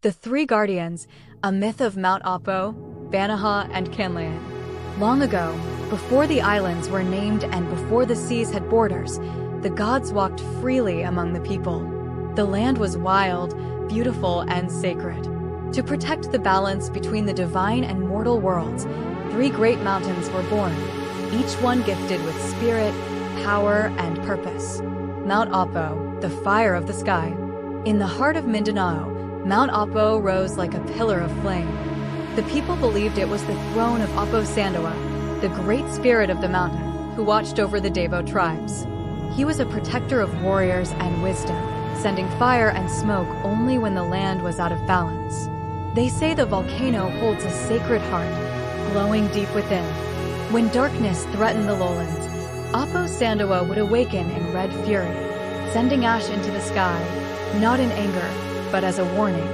The Three Guardians, a myth of Mount Apo, Banahaw, and Kanlaon. Long ago, before the islands were named and before the seas had borders, the gods walked freely among the people. The land was wild, beautiful, and sacred. To protect the balance between the divine and mortal worlds, three great mountains were born, each one gifted with spirit, power, and purpose. Mount Apo, the fire of the sky. In the heart of Mindanao, Mount Apo rose like a pillar of flame. The people believed it was the throne of Apo Sandawa, the great spirit of the mountain, who watched over the Davao tribes. He was a protector of warriors and wisdom, sending fire and smoke only when the land was out of balance. They say the volcano holds a sacred heart, glowing deep within. When darkness threatened the lowlands, Apo Sandawa would awaken in red fury, sending ash into the sky, not in anger, but as a warning.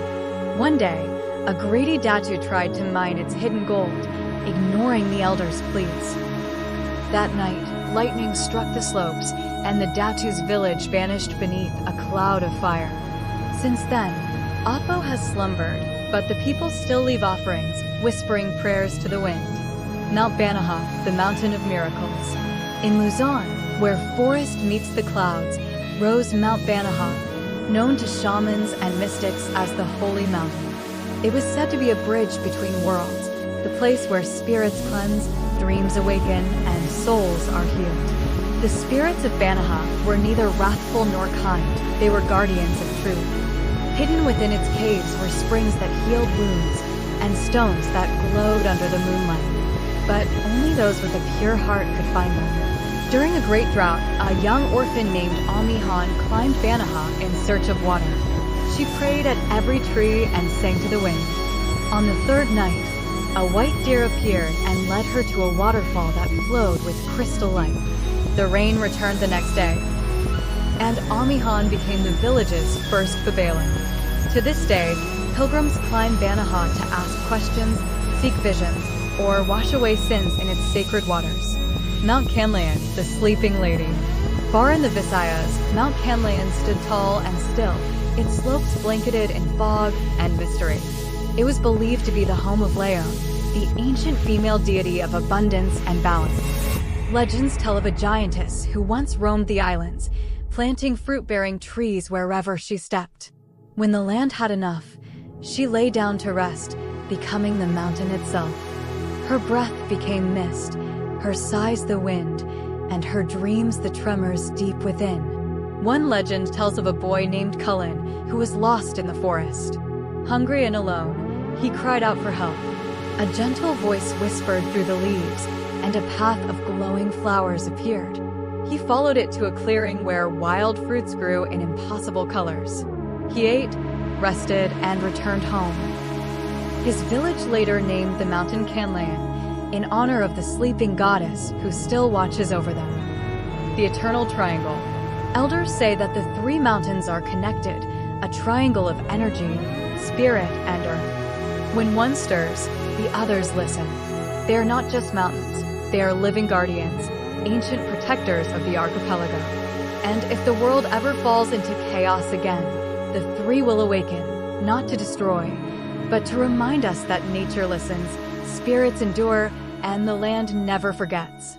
One day, a greedy Datu tried to mine its hidden gold, ignoring the elders' pleas. That night, lightning struck the slopes, and the Datu's village vanished beneath a cloud of fire. Since then, Apo has slumbered, but the people still leave offerings, whispering prayers to the wind. Mount Banahaw, the mountain of miracles. In Luzon, where forest meets the clouds, rose Mount Banahaw, known to shamans and mystics as the Holy Mountain. It was said to be a bridge between worlds, the place where spirits cleanse, dreams awaken, and souls are healed. The spirits of Banahaw were neither wrathful nor kind, they were guardians of truth. Hidden within its caves were springs that healed wounds, and stones that glowed under the moonlight. But only those with a pure heart could find them. During a great drought, a young orphan named Amihan climbed Banahaw in search of water. She prayed at every tree and sang to the wind. On the third night, a white deer appeared and led her to a waterfall that flowed with crystal light. The rain returned the next day, and Amihan became the village's first babalan. To this day, pilgrims climb Banahaw to ask questions, seek visions, or wash away sins in its sacred waters. Mount Kanlaon, the sleeping lady. Far in the Visayas, Mount Kanlaon stood tall and still, its slopes blanketed in fog and mystery. It was believed to be the home of Laon, the ancient female deity of abundance and balance. Legends tell of a giantess who once roamed the islands, planting fruit-bearing trees wherever she stepped. When the land had enough, she lay down to rest, becoming the mountain itself. Her breath became mist, her sighs the wind, and her dreams the tremors deep within. One legend tells of a boy named Cullen who was lost in the forest. Hungry and alone, he cried out for help. A gentle voice whispered through the leaves, and a path of glowing flowers appeared. He followed it to a clearing where wild fruits grew in impossible colors. He ate, rested, and returned home. His village later named the mountain Kanlaon, in honor of the sleeping goddess who still watches over them. The Eternal Triangle. Elders say that the three mountains are connected, a triangle of energy, spirit, and earth. When one stirs, the others listen. They are not just mountains, they are living guardians, ancient protectors of the archipelago. And if the world ever falls into chaos again, the three will awaken, not to destroy, but to remind us that nature listens, spirits endure, and the land never forgets.